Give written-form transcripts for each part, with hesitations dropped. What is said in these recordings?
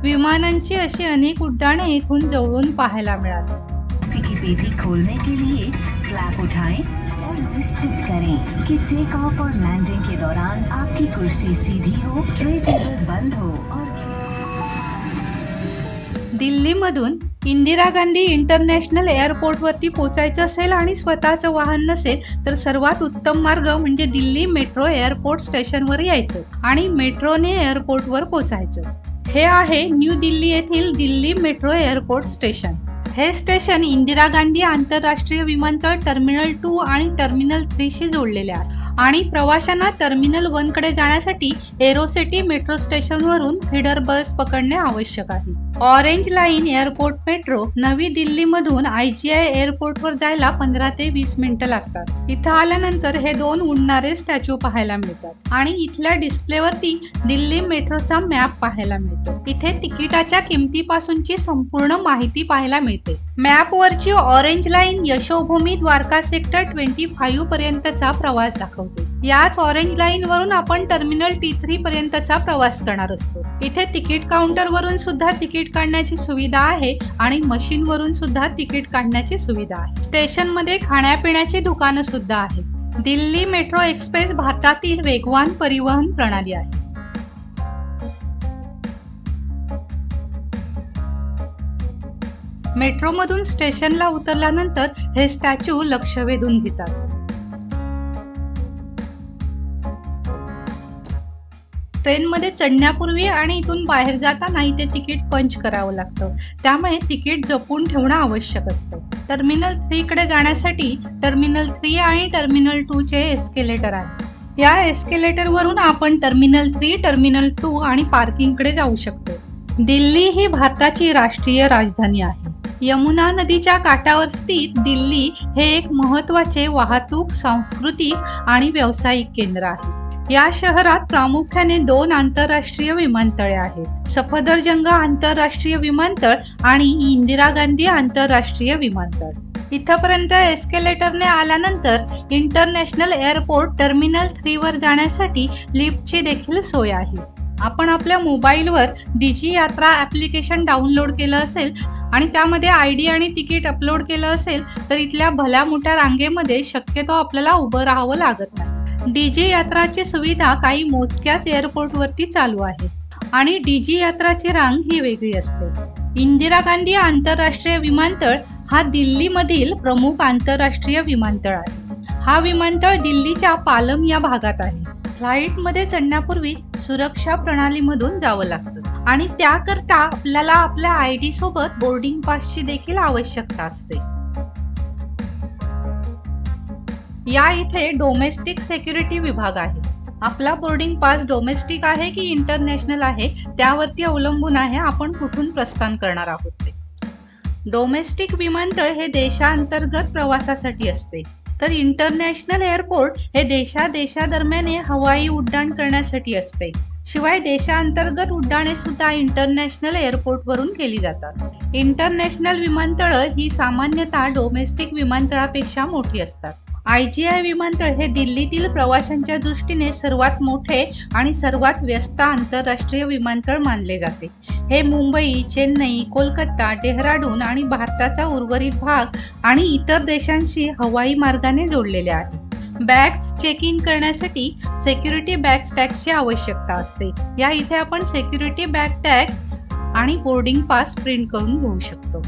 विमानांची अशी अनेक उड्डाणे इथून जवळून पाहायला मिळाली। कुर्सी की पेटी खोलने के लिए फ्लैप उठाएं और निश्चित करें कि टेक ऑफ और लैंडिंग के दौरान आपकी कुर्सी सीधी हो, ट्रे टेबल बंद हो और दिल्लीमधून इंदिरा गांधी इंटरनॅशनल एअरपोर्टवरती पोचायचं असेल आणि स्वतःचं वाहन नसेल तर सर्वात उत्तम मार्ग म्हणजे दिल्ली मेट्रो एअरपोर्ट स्टेशनवर यायचं आणि मेट्रोने एअरपोर्टवर पोचायचं। हे आहे न्यू दिल्ली येथील दिल्ली मेट्रो एअरपोर्ट स्टेशन। हे स्टेशन इंदिरा गांधी आंतरराष्ट्रीय विमानतळ टर्मिनल 2 आणि टर्मिनल 3 शी जोडलेले आहे आणि प्रवाशांना टर्मिनल 1 कडे जाण्यासाठी एरोसिटी मेट्रो स्टेशनवरून फीडर बस पकडणे आवश्यक आहे। ऑरेंज लाईन एअरपोर्ट मेट्रो नवी दिल्लीमधून IGI एअरपोर्टवर जायला 15 ते 20 मिनिटं लागतात। इथं आल्यानंतर हे 2 उडणारे स्टॅच्यू पाहायला मिळतात आणि इथल्या डिस्प्लेवरती दिल्ली मेट्रोचा मॅप पाहायला मिळतो। इथे तिकिटाच्या किमतीपासूनची संपूर्ण माहिती पाहायला मिळते। मॅपवरची orange line Yashobhumi Dwarka sector 25 पर्यंतचा प्रवास दाखवते। याच ऑरेंज लाईन वरून आपण टर्मिनल T3 पर्यंतचा प्रवास करणार असतो। इथे तिकीट काउंटर वरून सुद्धा तिकीट काढण्याची सुविधा आहे आणि मशीन वरून सुद्धा तिकीट काढण्याची सुविधा आहे। स्टेशन मध्ये खाण्यापिण्याची दुकानं सुद्धा आहेत। दिल्ली मेट्रो एक्सप्रेस भारतातील वेगवान परिवहन प्रणाली आहे। मेट्रोमधून स्टेशनला उतरल्यानंतर हे स्टॅच्यू लक्ष वेधून घेतात। ट्रेनमध्ये चढण्यापूर्वी आणि इथून बाहेर जाताना इथे तिकीट पंच करावं लागतं, त्यामुळे तिकीट जपून ठेवणं आवश्यक असतं। टर्मिनल 3 कडे जाण्यासाठी टर्मिनल 3 आणि टर्मिनल 2 चे एस्केलेटर आहे। या एस्केलेटर वरून आपण टर्मिनल 3, टर्मिनल 2 आणि पार्किंग कडे जाऊ शकतो। दिल्ली ही भारताची राष्ट्रीय राजधानी आहे। यमुना नदीच्या काठावर स्थित दिल्ली हे एक महत्त्वाचे वाहतूक, सांस्कृतिक आणि व्यावसायिक केंद्र आहे। या शहरात प्रामुख्याने 2 आंतरराष्ट्रीय विमानतळे आहेत, सफदरजंग आंतरराष्ट्रीय विमानतळ आणि इंदिरा गांधी आंतरराष्ट्रीय विमानतळ। इथपर्यंत एस्केलेटरने आल्यानंतर इंटरनॅशनल एअरपोर्ट टर्मिनल 3 वर जाण्यासाठी लिफ्टची देखील सोय आहे। आपण आपल्या मोबाईलवर डिजी यात्रा ॲप्लिकेशन डाउनलोड केलं असेल आणि त्यामध्ये ID आणि तिकीट अपलोड केलं असेल तर इथल्या भल्या मोठ्या रांगेमध्ये शक्यतो आपल्याला उभं राहावं लागत नाही। डीजी यात्राची सुविधा काही मोजक्याच एअरपोर्टवरती चालू आहे आणि डीजी यात्राची रांग ही वेगळी असते। इंदिरा गांधी आंतरराष्ट्रीय विमानतळ हा दिल्लीमधील प्रमुख आंतरराष्ट्रीय विमानतळ आहे। हा विमानतळ दिल्लीच्या पालम या भागात आहे। फ्लाईटमध्ये चढण्यापूर्वी सुरक्षा प्रणालीमधून जावं लागतं आणि त्याकरता आपल्याला आपल्या ID सोबत बोर्डिंग पासची देखील आवश्यकता असते। या इथे डोमेस्टिक सिक्युरिटी विभाग आहे। आपला बोर्डिंग पास डोमेस्टिक आहे की इंटरनॅशनल आहे त्यावरती अवलंबून आहे आपण कुठून प्रस्थान करणार आहोत ते। डोमेस्टिक विमानतळ हे देशांतर्गत प्रवासासाठी असते, तर इंटरनॅशनल एअरपोर्ट हे देशादरम्यान हवाई उड्डाण करण्यासाठी असते। शिवाय देशांतर्गत उड्डाणे सुद्धा इंटरनॅशनल एअरपोर्टवरून केली जातात। इंटरनॅशनल विमानतळ ही सामान्यतः डोमेस्टिक विमानतळापेक्षा मोठी असतात। IGI विमानतळ हे दिल्लीतील प्रवाशांच्या दृष्टीने सर्वात मोठे आणि सर्वात व्यस्त आंतरराष्ट्रीय विमानतळ मानले जाते। हे मुंबई, चेन्नई, कोलकाता, डेहराडून आणि भारताचा उर्वरित भाग आणि इतर देशांशी हवाई मार्गाने जोडलेले आहे। बॅग्स चेक इन करण्यासाठी सिक्युरिटी बॅग टॅगची आवश्यकता असते। या इथे आपण सिक्युरिटी बॅग टॅग आणि बोर्डिंग पास प्रिंट करून घेऊ शकतो।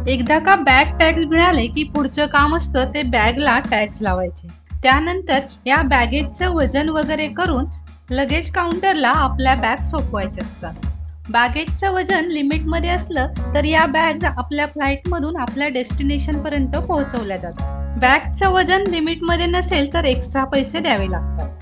एकदा का बॅग टॅग्स मिळाले की पुढचं काम असतं ते बॅगला टॅग्स लावायचे। त्यानंतर या बॅगेजचं वजन वगैरे करून लगेज काउंटरला आपल्या बॅग सोपवायच्या असतात। बॅगेजचं वजन लिमिटमध्ये असलं तर या बॅग आपल्या फ्लाईटमधून आपल्या डेस्टिनेशन पर्यंत पोहोचवल्या जातात। बॅगचं वजन लिमिटमध्ये नसेल तर एक्स्ट्रा पैसे द्यावे लागतात।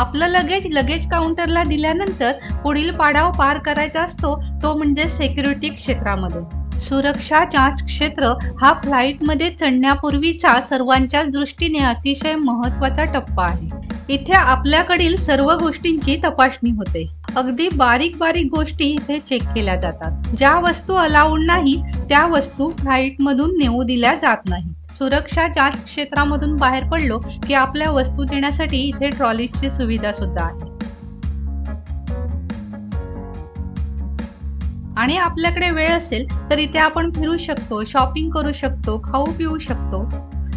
आपलं लगेज काउंटरला दिल्यानंतर पुढील पाडाव पार करायचा असतो तो म्हणजे सिक्युरिटी क्षेत्रामध्ये. सुरक्षा जांच क्षेत्र हा फ्लाईटमध्ये चढण्यापूर्वीचा सर्वांच्याच दृष्टीने अतिशय महत्त्वाचा टप्पा आहे. इथे आपल्याकडील सर्व गोष्टींची तपासणी होते. अगदी बारीक गोष्टी इथे चेक केल्या जातात. ज्या वस्तू अलाउड नाही त्या वस्तू फ्लाईटमधून नेऊ दिल्या जात नाही. सुरक्षा जांच क्षेत्रामधून बाहेर पडलो की आपल्या वस्तू देण्यासाठी इथे ट्रॉलीची सुविधा सुद्धा आहे. आणि आपल्याकडे वेळ असेल तर इथे आपण फिरू शकतो, शॉपिंग करू शकतो, खाऊ पिऊ शकतो.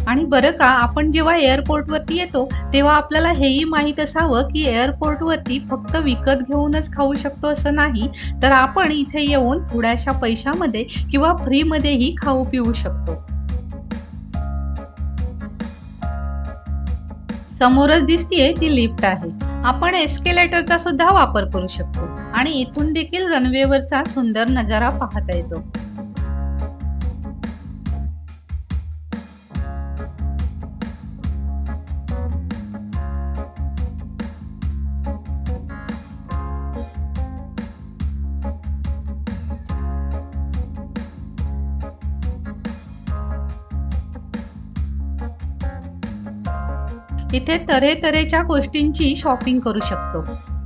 आणि बरं का, आपण जेव्हा एअरपोर्टवरती येतो तेव्हा आपल्याला हेही माहीत असावं की एअरपोर्टवरती फक्त विकत घेऊनच खाऊ शकतो असं नाही, तर आपण इथे येऊन थोड्याशा पैशामध्ये किंवा फ्रीमध्येही खाऊ पिऊ शकतो. समोरच दिसतीये ती लिफ्ट आहे. आपण एस्केलेटरचा सुद्धा वापर करू शकतो आणि इथून देखील रनवेवरचा सुंदर नजारा पाहता येतो. इथे तऱ्हेतऱ्हेच्या गोष्टींची शॉपिंग करू शकतो.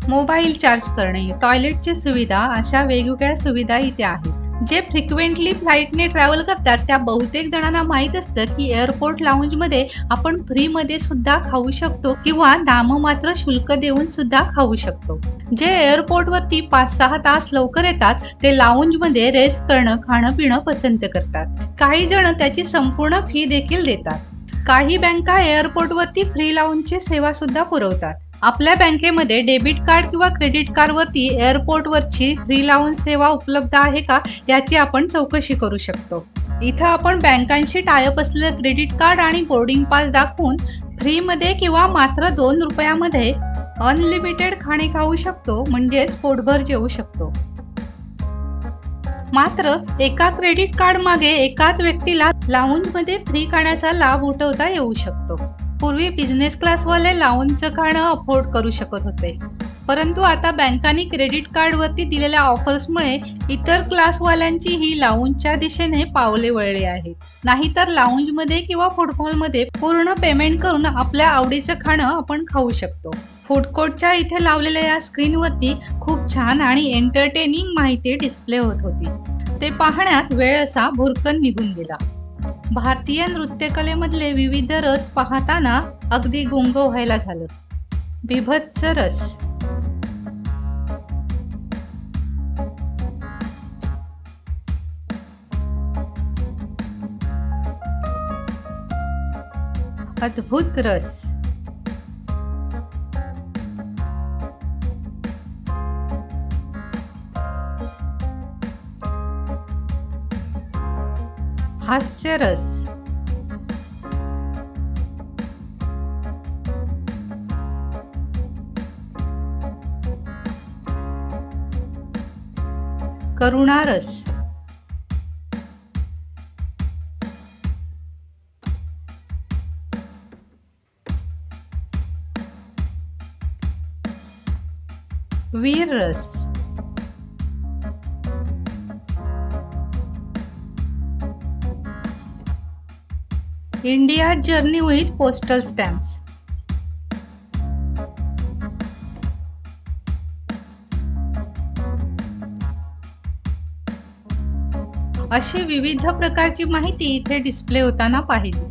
मोबाईल चार्ज करणे, टॉयलेटची सुविधा, अशा वेगवेगळ्या सुविधा इथे आहेत. जे फ्रिक्वेंटली फ्लाईटने ट्रॅव्हल करतात त्या बहुतेक जणांना माहीत असतं की एअरपोर्ट लाऊंजमध्ये आपण फ्रीमध्ये सुद्धा खाऊ शकतो किंवा नाममात्र शुल्क देऊन सुद्धा खाऊ शकतो. जे एअरपोर्टवरती 5-6 तास लवकर येतात ते लाऊंजमध्ये रेस्ट करणं, खाणं पिणं पसंत करतात. काही जण त्याची संपूर्ण फी देखील देतात. काही बँका एअरपोर्टवरती फ्री लाऊंजची सेवा सुद्धा पुरवतात. आपल्या बँकेमध्ये डेबिट कार्ड किंवा क्रेडिट कार्डवरती एअरपोर्टवरची फ्री लाऊंज सेवा उपलब्ध आहे का याची आपण चौकशी करू शकतो. इथं आपण बँकांशी टायअप असलेलं क्रेडिट कार्ड आणि बोर्डिंग पास दाखवून फ्रीमध्ये किंवा मात्र 2 रुपयामध्ये अनलिमिटेड खाणे खाऊ शकतो, म्हणजेच पोटभर जेवू शकतो. मात्र एका क्रेडिट कार्ड मागे एकाच व्यक्तीला लाऊंजमध्ये फ्री खाण्याचा लाभ उठवता येऊ शकतो. पूर्वी बिझनेस क्लासवाले लाऊंजचं खाणं अफोर्ड करू शकत होते, परंतु आता बँकांनी क्रेडिट कार्डवरती दिलेल्या ऑफर्समुळे इतर क्लासवाल्यांची ही लाऊंजच्या दिशेने पावले वळली आहेत. नाहीतर लाऊंजमध्ये किंवा फूडहॉलमध्ये पूर्ण पेमेंट करून आपल्या आवडीचं खाणं आपण खाऊ शकतो. फूड कोर्टच्या इथे लावलेल्या या स्क्रीनवरती खूप छान आणि एंटरटेनिंग माहिती डिस्प्ले होत होती. ते पाहण्यात वेळ असा भुरकन निघून गेला. भारतीय नृत्यकलेमधले विविध रस पाहताना अगदी गुंग व्हायला झालं. बिभत्स रस, अद्भुत रस, हास्यरस, करुणारस, वीररस, India journey with postal stamps. अशी विविध प्रकारची माहिती इथे डिस्प्ले होताना पाहिली.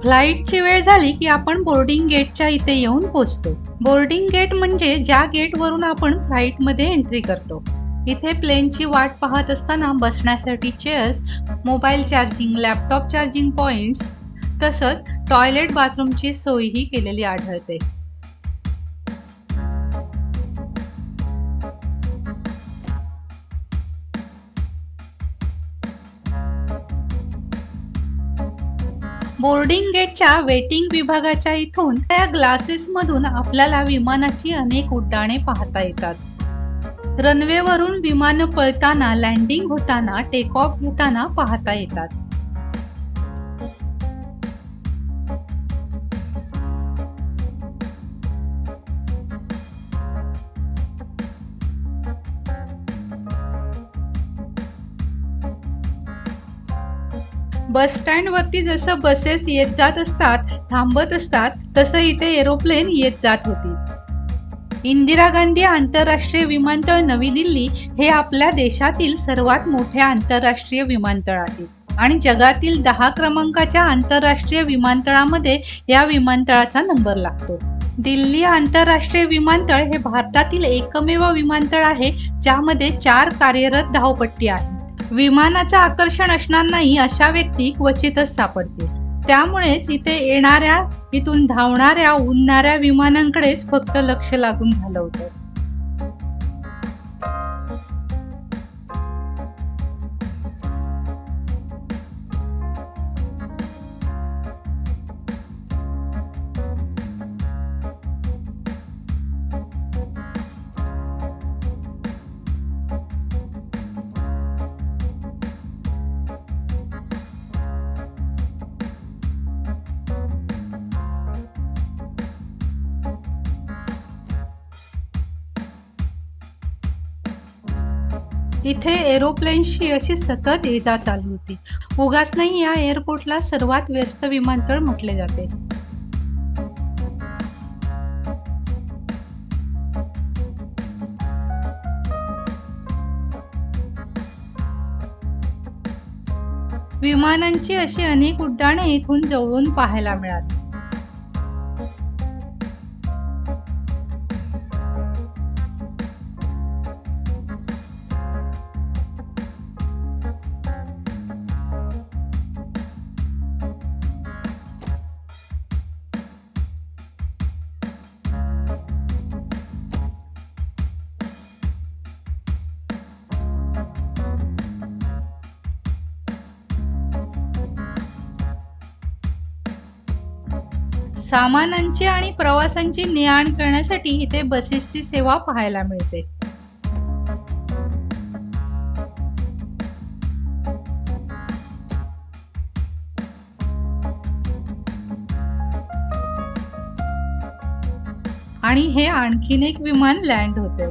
फ्लाईटची वेळ झाली की आपण बोर्डिंग गेटच्या इथे येऊन पोहोचतो. बोर्डिंग गेट म्हणजे ज्या गेटवरून आपण फ्लाईटमध्ये एंट्री करतो. इथे प्लेनची वाट पाहत असताना बसण्यासाठी chairs, mobile charging, laptop charging points तसंच टॉयलेट बाथरूमची सोयही केलेली आढळते. बोर्डिंग गेटच्या वेटिंग विभागाच्या इथून त्या ग्लासेस मधून आपल्याला विमानाची अनेक उड्डाणे पाहता येतात. रनवेवरून विमानं पळताना, लँडिंग होताना, टेक ऑफ घेताना पाहता येतात. बस स्टँड वरती जसं बसेस येत जात असतात, थांबत असतात, तसं इथे एरोप्लेन येत जात होती. इंदिरा गांधी आंतरराष्ट्रीय विमानतळ नवी दिल्ली हे आपल्या देशातील सर्वात मोठे आंतरराष्ट्रीय विमानतळ आहे आणि जगातील 10 क्रमांकाच्या आंतरराष्ट्रीय विमानतळामध्ये या विमानतळाचा नंबर लागतो. दिल्ली आंतरराष्ट्रीय विमानतळ हे भारतातील एकमेव विमानतळ आहे ज्यामध्ये 4 कार्यरत धावपट्टी आहेत. विमानाचं आकर्षण असणार नाही अशा व्यक्ती क्वचितच सापडतील. त्यामुळेच इथे येणाऱ्या, इथून धावणाऱ्या, उडणाऱ्या विमानांकडेच फक्त लक्ष लागून झालं होतं. इथे एरोप्लेनची अशी सतत ये-जा चालू होती. उगाच नाही या एअरपोर्टला सर्वात व्यस्त विमानतळ म्हटले जाते. विमानांची अशी अनेक उड्डाणे इथून जवळून पाहायला मिळाली. सामानांची आणि प्रवासांची ने-आण करण्यासाठी इथे बसेसची सेवा पाहायला मिळते. आणि हे आणखीन एक विमान लँड होते.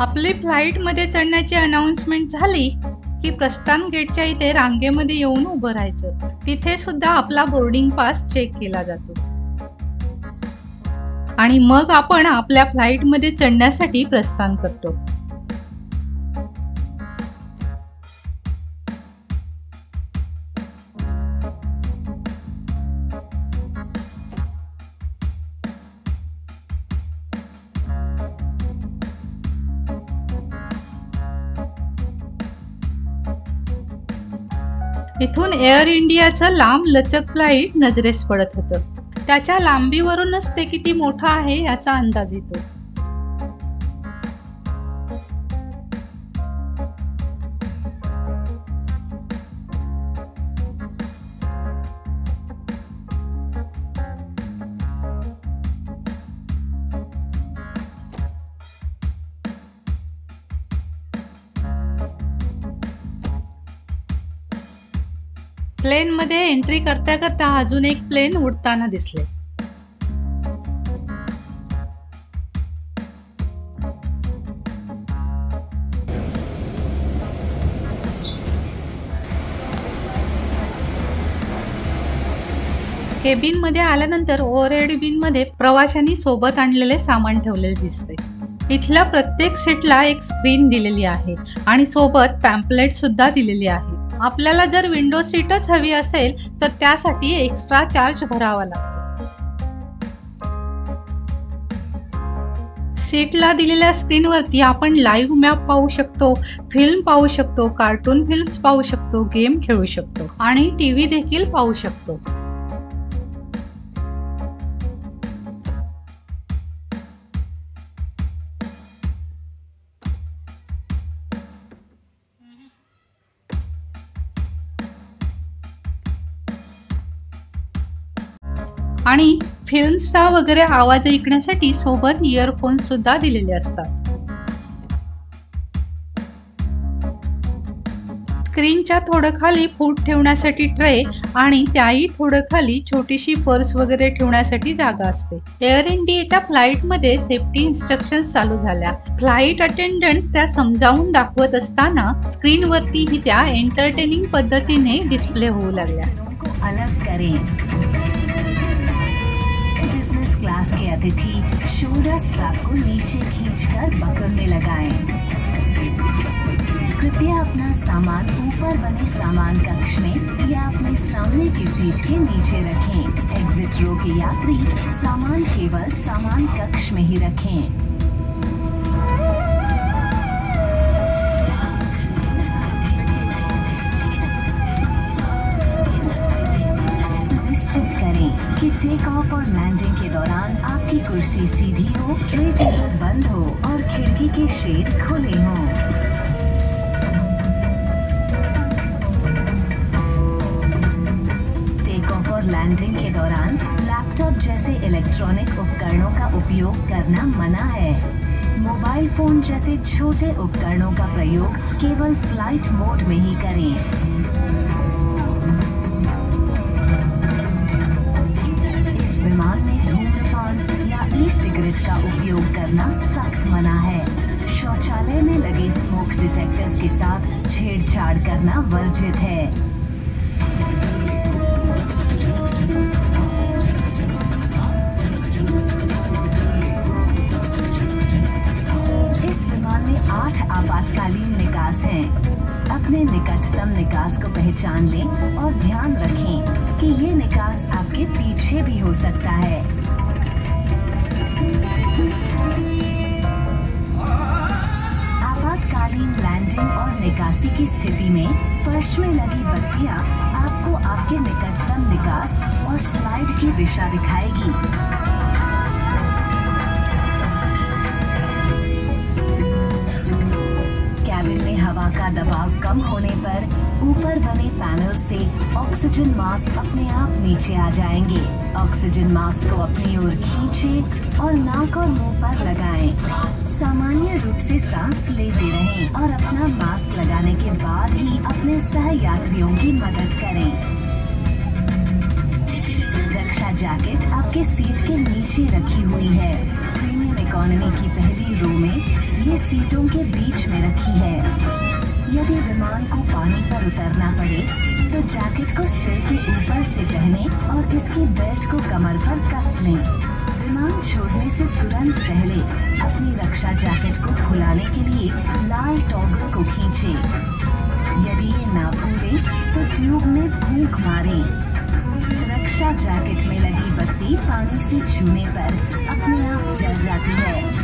आपली फ्लाईटमध्ये चढण्याची अनाउन्समेंट झाली की प्रस्थान गेटच्या इथे रांगेमध्ये येऊन उभं राहायचं. तिथे सुद्धा आपला बोर्डिंग पास चेक केला जातो आणि मग आपण आपल्या फ्लाईटमध्ये चढण्यासाठी प्रस्थान करतो. इथून एअर इंडियाचं लांब लचक फ्लाईट नजरेस पडत होतं. त्याच्या लांबीवरूनच ते किती मोठं आहे याचा अंदाज येतो. प्लेनमध्ये एंट्री करता करता अजून एक प्लेन उडताना दिसले. केबिन मध्ये आल्यानंतर ओव्हरहेड बिन मध्ये प्रवाशांनी सोबत आणलेले सामान ठेवलेले दिसते. इथल्या प्रत्येक सीटला एक स्क्रीन दिलेली आहे आणि सोबत पॅम्पलेट सुद्धा दिलेली आहे. आपल्याला जर विंडो सीटच हवी असेल तर त्यासाठी एक्स्ट्रा चार्ज भरावा लागतो. सीटला दिलेल्या स्क्रीनवरती आपण लाईव्ह मॅप पाहू शकतो, फिल्म पाहू शकतो, कार्टून फिल्म्स पाहू शकतो, गेम खेळू शकतो आणि टीव्ही देखील पाहू शकतो. आणि फिल्म्सचा वगैरे आवाज ऐकण्यासाठी सोबत इयरफोन्स सुद्धा दिलेले असतात. स्क्रीनच्या थोडं खाली फूड ठेवण्यासाठी ट्रे आणि त्याही थोडं खाली छोटीशी पर्स वगैरे ठेवण्यासाठी जागा असते. एअर इंडियाच्या फ्लाईटमध्ये सेफ्टी इन्स्ट्रक्शन्स चालू झाल्या. फ्लाईट अटेंडंट्स त्या समजावून दाखवत असताना स्क्रीनवरती त्या एंटरटेनिंग पद्धतीने डिस्प्ले होऊ लागल्या. क्लास के अतिथि शोल्डर स्ट्रैप को नीचे खींचकर बकल में लगाएं। कृपया अपना सामान ऊपर बने सामान कक्ष में या अपने सामने की सीट के नीचे रखें। एग्जिट रो के यात्री सामान केवल सामान कक्ष में ही रखें। कि टेक ऑफ और लैंडिंग के दौरान आपकी कुर्सी सीधी हो, ट्रे टेबल बंद हो और खिड़की के शेड खुले हों। टेक ऑफ और लैंडिंग के दौरान लैपटॉप जैसे इलेक्ट्रॉनिक उपकरणों का उपयोग करना मना है। मोबाइल फोन जैसे छोटे उपकरणों का प्रयोग केवल फ्लाइट मोड में ही करें। विमान में धूम्रपान या ई सिगरेट का उपयोग करना सख्त मना है। शौचालय में लगे स्मोक डिटेक्टर्स के साथ छेड़छाड़ करना वर्जित है। इस विमान में 8 आपातकालीन निकास हैं। अपने निकटतम निकास को पहचान लें और ध्यान रखें कि ये निकास आपके पीछे भी हो सकता है। आपातकालीन लैंडिंग और निकासी की स्थिति में फर्श में लगी बत्तियां आपको आपके निकटतम निकास और स्लाइड की दिशा दिखाएगी। कैबिन में हवा का दबाव कम होने पर ऊपर बने पैनल से ऑक्सीजन मास्क अपने आप नीचे आ जाएंगे। ऑक्सीजन मास्क को अपनी ओर खींचें और नाक और मुंह पर लगाएं। सामान्य रूप से सांस लेते रहें और अपना मास्क लगाने के बाद ही अपने सहयात्रियों की मदद करें। रक्षा जैकेट आपके सीट के नीचे रखी हुई है। प्रीमियम इकोनॉमी की पहली रो में ये सीटों के बीच में रखी है। यदि विमान को पानी पर उतरना पड़े तो जैकेट को सिर के ऊपर से पहने और इसकी बेल्ट को कमर पर कस लें। विमान छोड़ने से तुरंत पहले अपनी रक्षा जैकेट को खुलाने के लिए लाल टॉगल को खींचें। यदि ये ना भूलें तो ट्यूब में फूंक मारें। रक्षा जैकेट में लगी बत्ती पानी से छूने पर अपने आप जल जाती है।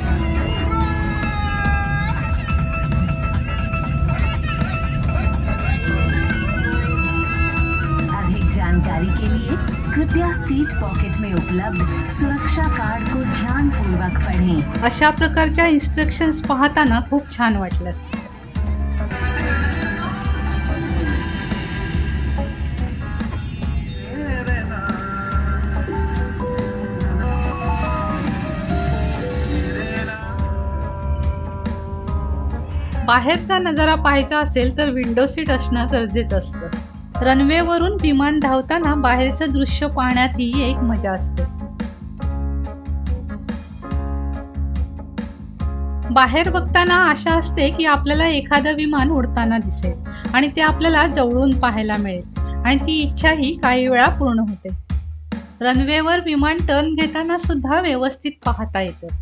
अधिक जानकारी के लिए कृपया सीट पॉकेट में उपलब्ध सुरक्षा कार्ड को ध्यानपूर्वक पढ़ें। अशा प्रकारच्या इन्स्ट्रक्शन्स पाहताना खूप छान वाटलं। बाहेरचा नजारा पाहायचा असेल तर विंडो सीट असणं गरजेचं असतं। रनवेवरून विमान धावताना बाहेरचं दृश्य पाहण्यात ही एक मजा असते। बाहेर बघताना आशा असते की आपल्याला एखादं विमान उडताना दिसेल आणि ते आपल्याला जवळून पाहायला मिळेल आणि ती इच्छा ही काही वेळा पूर्ण होते। रनवेवर विमान टर्न घेताना सुद्धा व्यवस्थित पाहता येतं।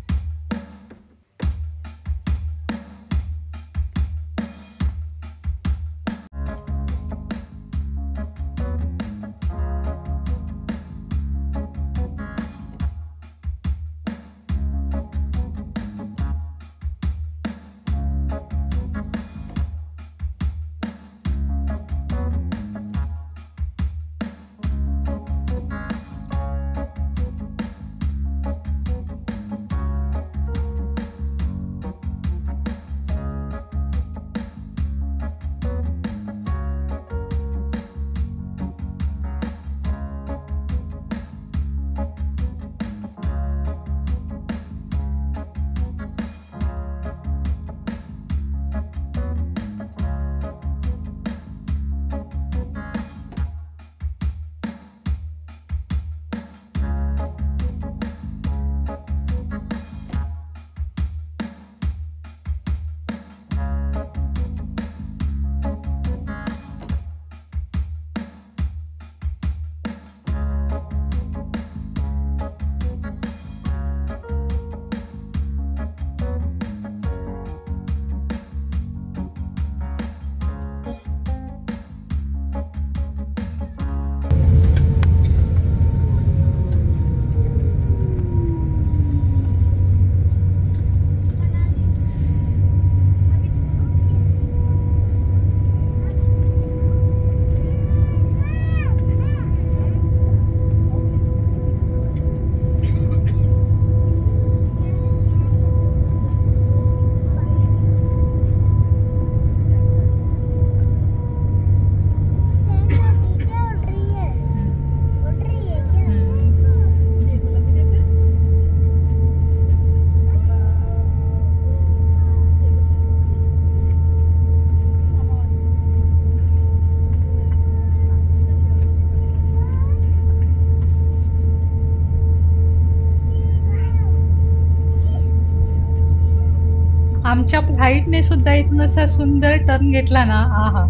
आमच्या फ्लाईटने सुद्धा इथून असा सुंदर टर्न घेतला ना, आहा।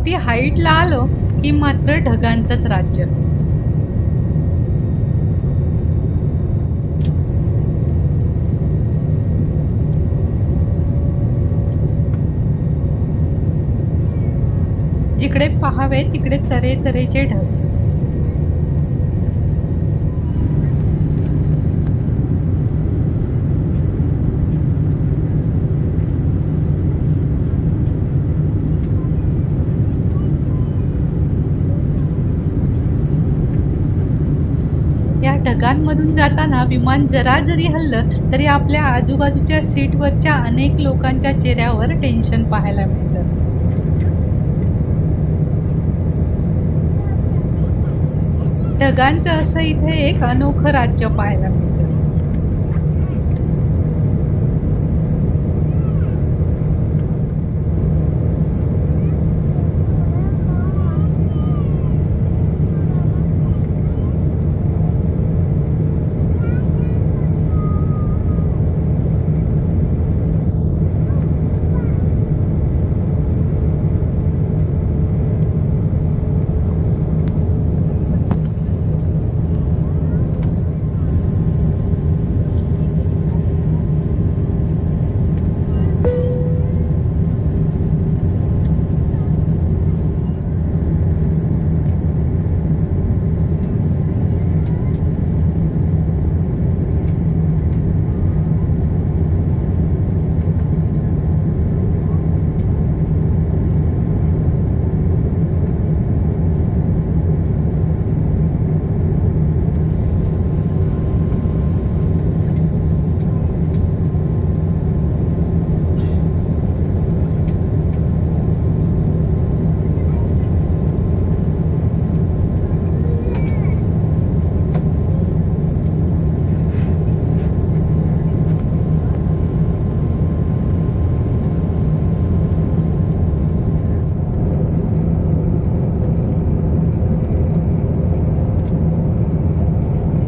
वरती हाईटला आलो की मात्र ढगांचंच राज्य. जिकडे पाहावे तिकडे तऱ्हेतऱ्हेचे ढग. या ढगांमधून जाताना विमान जरा जरी हललं तरी आपल्या आजूबाजूच्या सीटवरच्या अनेक लोकांच्या चेहऱ्यावर टेन्शन पाहायला मिळतं. ढगांचं असं इथे एक अनोखं राज्य पाहायला मिळतं.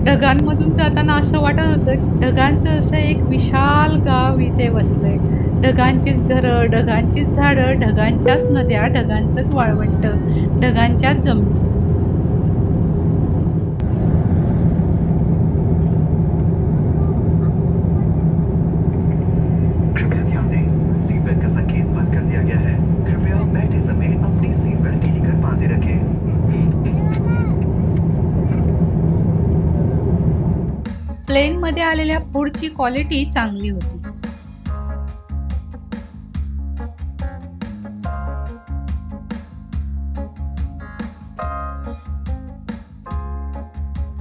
ढगांमधून जाताना असं वाटत होतं की ढगांचं असं एक विशाल गाव इथे वसलंय. ढगांचीच घरं, ढगांचीच झाडं, ढगांच्याच नद्या, ढगांचंच वाळवंट, ढगांच्याच जमिनी. कृपया ध्यान दें, सीट बेल्ट का संकेत बंद कर दिया गया है. कृपया बैठते समय अपनी सीट बेल्ट ढीली कर बांधे रखें. प्लेन मध्ये आलेल्या फूडची क्वालिटी चांगली होती.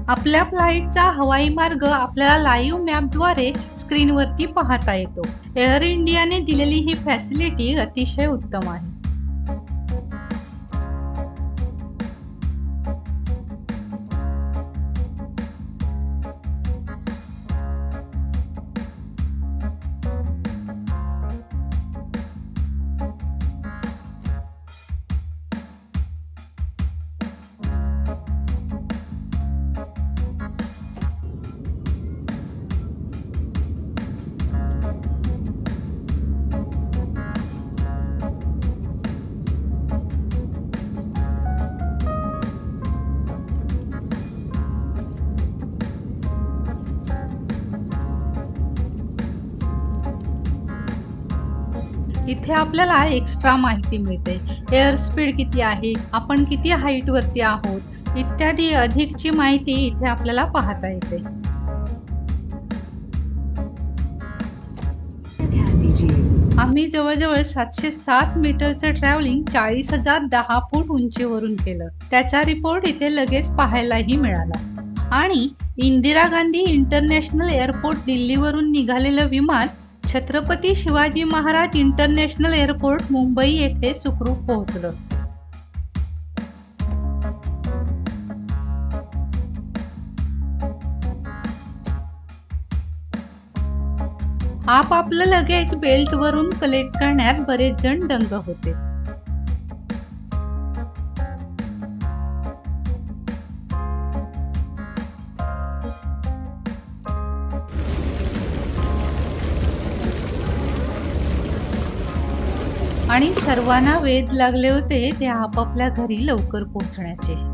आपल्या फ्लाईटचा हवाई मार्ग आपल्याला लाईव्ह मॅपद्वारे स्क्रीनवरती पाहता येतो. एअर इंडियाने दिलेली ही फॅसिलिटी अतिशय उत्तम आहे. इथे आपल्याला एक्स्ट्रा माहिती मिळते. एअर स्पीड किती आहे, आपण किती हाईट वरती आहोत इत्यादी अधिकची माहिती इथे आपल्याला पाहता येते. आम्ही जवळजवळ 707 मीटरचं ट्रॅव्हलिंग 40,010 फूट उंचीवरून केलं. त्याचा रिपोर्ट इथे लगेच पाहायलाही मिळाला. आणि इंदिरा गांधी इंटरनॅशनल एअरपोर्ट दिल्लीवरून निघालेलं विमान छत्रपती शिवाजी महाराज इंटरनॅशनल एअरपोर्ट मुंबई येथे सुखरूप पोहोचलं. आपापलं लगेज बेल्टवरून कलेक्ट करण्यात बरेच जण दंग होते. आणि सर्वांना वेध लागले होते ते आपापल्या घरी लवकर पोहोचण्याचे.